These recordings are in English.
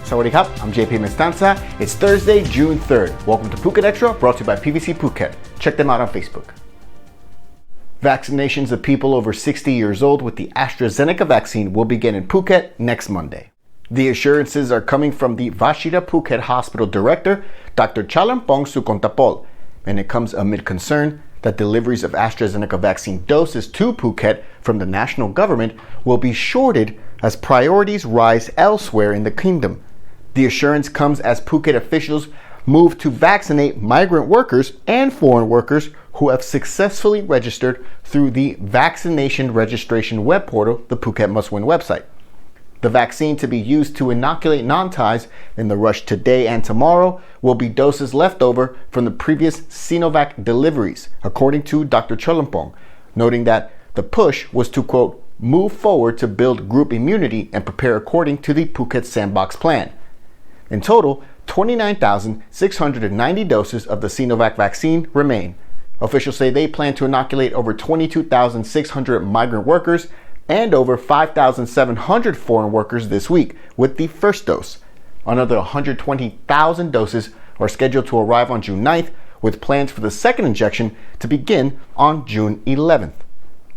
Sawadee Krap, I'm JP Mestanza. It's Thursday, June 3rd. Welcome to Phuket Xtra, brought to you by PVC Phuket. Check them out on Facebook. Vaccinations of people over 60 years old with the AstraZeneca vaccine will begin in Phuket next Monday. The assurances are coming from the Vaccination Phuket Hospital Director, Dr. Chalermpong Sukontapol, and it comes amid concern that deliveries of AstraZeneca vaccine doses to Phuket from the national government will be shorted as priorities rise elsewhere in the kingdom. The assurance comes as Phuket officials move to vaccinate migrant workers and foreign workers who have successfully registered through the Vaccination registration web portal, the Phuket Must Win website. The vaccine to be used to inoculate non-Thais in the rush today and tomorrow will be doses left over from the previous Sinovac deliveries, according to Dr. Chalermpong, noting that the push was to, quote, move forward to build group immunity and prepare according to the Phuket Sandbox plan. In total, 29,690 doses of the Sinovac vaccine remain. Officials say they plan to inoculate over 22,600 migrant workers and over 5,700 foreign workers this week with the first dose. Another 120,000 doses are scheduled to arrive on June 9th, with plans for the second injection to begin on June 11th.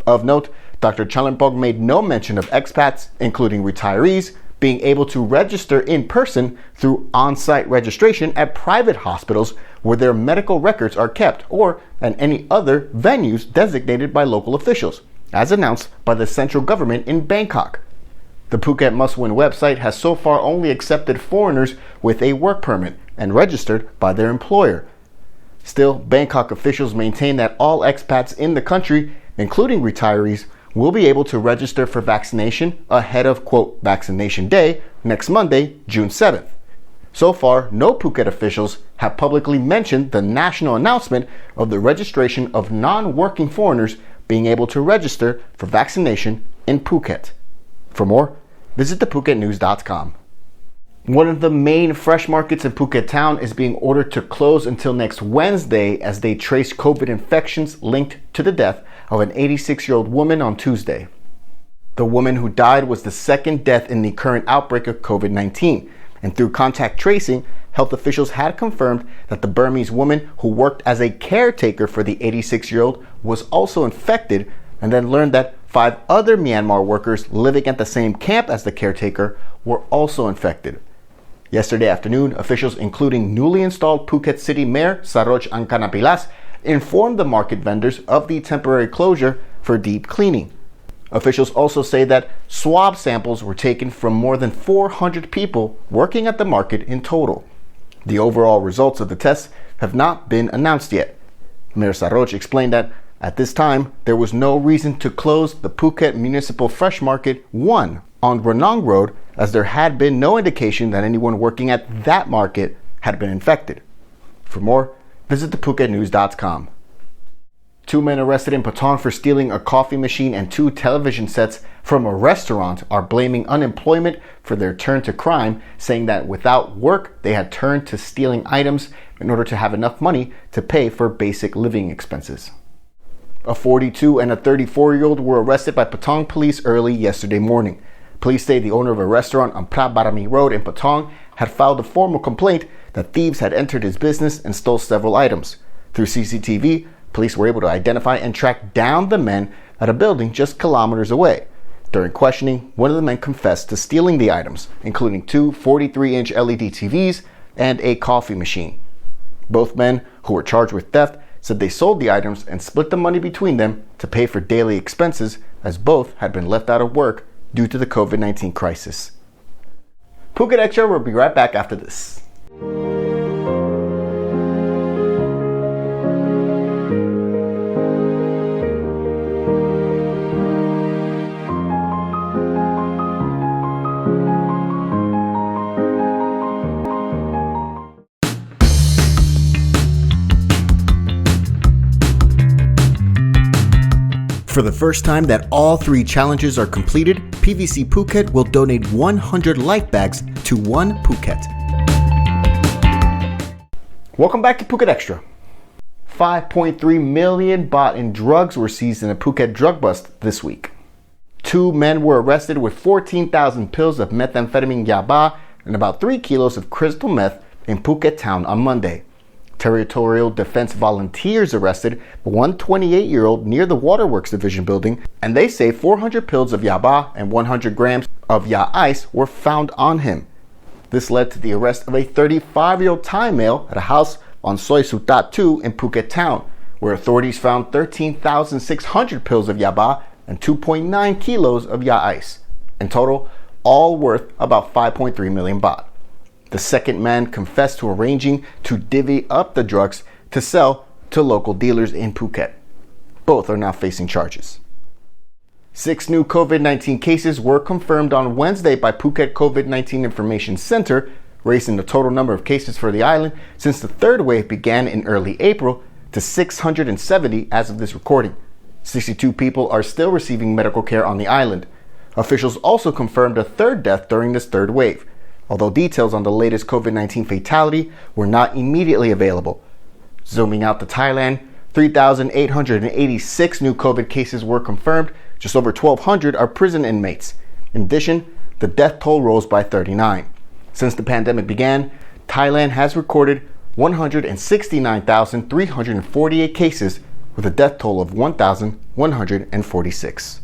Of note, Dr. Chalermpong made no mention of expats, including retirees, being able to register in person through on-site registration at private hospitals where their medical records are kept, or at any other venues designated by local officials, as announced by the central government in Bangkok. The Phuket Must Win website has so far only accepted foreigners with a work permit and registered by their employer. Still, Bangkok officials maintain that all expats in the country, including retirees, will be able to register for vaccination ahead of, quote, Vaccination Day next Monday, June 7th. So far, no Phuket officials have publicly mentioned the national announcement of the registration of non-working foreigners being able to register for vaccination in Phuket. For more, visit thephuketnews.com. One of the main fresh markets in Phuket Town is being ordered to close until next Wednesday as they trace COVID infections linked to the death of an 86-year-old woman on Tuesday. The woman who died was the second death in the current outbreak of COVID-19, and through contact tracing, health officials had confirmed that the Burmese woman who worked as a caretaker for the 86-year-old was also infected, and then learned that 5 other Myanmar workers living at the same camp as the caretaker were also infected. Yesterday afternoon, officials including newly installed Phuket City Mayor Saroj Angkanapilas informed the market vendors of the temporary closure for deep cleaning. Officials also say that swab samples were taken from more than 400 people working at the market in total. The overall results of the tests have not been announced yet. Mayor Saroj explained that at this time, there was no reason to close the Phuket Municipal Fresh Market 1 on Ranong Road, as there had been no indication that anyone working at that market had been infected. For more, visit thephuketnews.com. 2 men arrested in Patong for stealing a coffee machine and 2 television sets from a restaurant are blaming unemployment for their turn to crime, saying that without work, they had turned to stealing items in order to have enough money to pay for basic living expenses. A 42 and a 34-year-old were arrested by Patong police early yesterday morning. Police say the owner of a restaurant on Pra Barami Road in Patong had filed a formal complaint that thieves had entered his business and stole several items. Through CCTV, police were able to identify and track down the men at a building just kilometers away. During questioning, one of the men confessed to stealing the items, including 2 43-inch LED TVs and a coffee machine. Both men, who were charged with theft, said they sold the items and split the money between them to pay for daily expenses, as both had been left out of work due to the COVID-19 crisis. Phuket Xtra will be right back after this. For the first time that all 3 challenges are completed, PVC Phuket will donate 100 life bags to One Phuket. Welcome back to Phuket Xtra. 5.3 million baht in drugs were seized in a Phuket drug bust this week. 2 men were arrested with 14,000 pills of methamphetamine yaba and about 3 kilos of crystal meth in Phuket Town on Monday. Territorial Defense volunteers arrested one 28-year-old near the Waterworks Division building, and they say 400 pills of yaba and 100 grams of ya ice were found on him. This led to the arrest of a 35-year-old Thai male at a house on Soi Sutat 2 in Phuket Town, where authorities found 13,600 pills of yaba and 2.9 kilos of ya ice. In total, all worth about 5.3 million baht. The second man confessed to arranging to divvy up the drugs to sell to local dealers in Phuket. Both are now facing charges. 6 new COVID-19 cases were confirmed on Wednesday by Phuket COVID-19 Information Center, raising the total number of cases for the island since the third wave began in early April to 670 as of this recording. 62 people are still receiving medical care on the island. Officials also confirmed a third death during this third wave, although details on the latest COVID-19 fatality were not immediately available. Zooming out to Thailand, 3,886 new COVID cases were confirmed. Just over 1,200 are prison inmates. In addition, the death toll rose by 39. Since the pandemic began, Thailand has recorded 169,348 cases with a death toll of 1,146.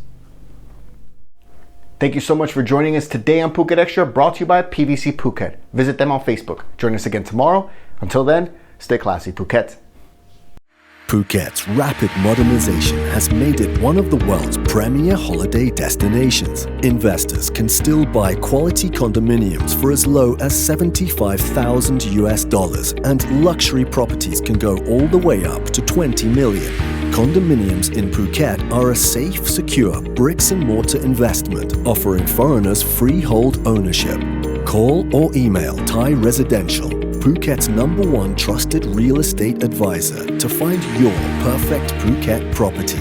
Thank you so much for joining us today on Phuket Extra, brought to you by PVC Phuket. Visit them on Facebook. Join us again tomorrow. Until then, stay classy, Phuket. Phuket's rapid modernization has made it one of the world's premier holiday destinations. Investors can still buy quality condominiums for as low as $75,000, and luxury properties can go all the way up to 20 million. Condominiums in Phuket are a safe, secure bricks-and-mortar investment, offering foreigners freehold ownership. Call or email Thai Residential, Phuket's #1 trusted real estate advisor, to find your perfect Phuket property.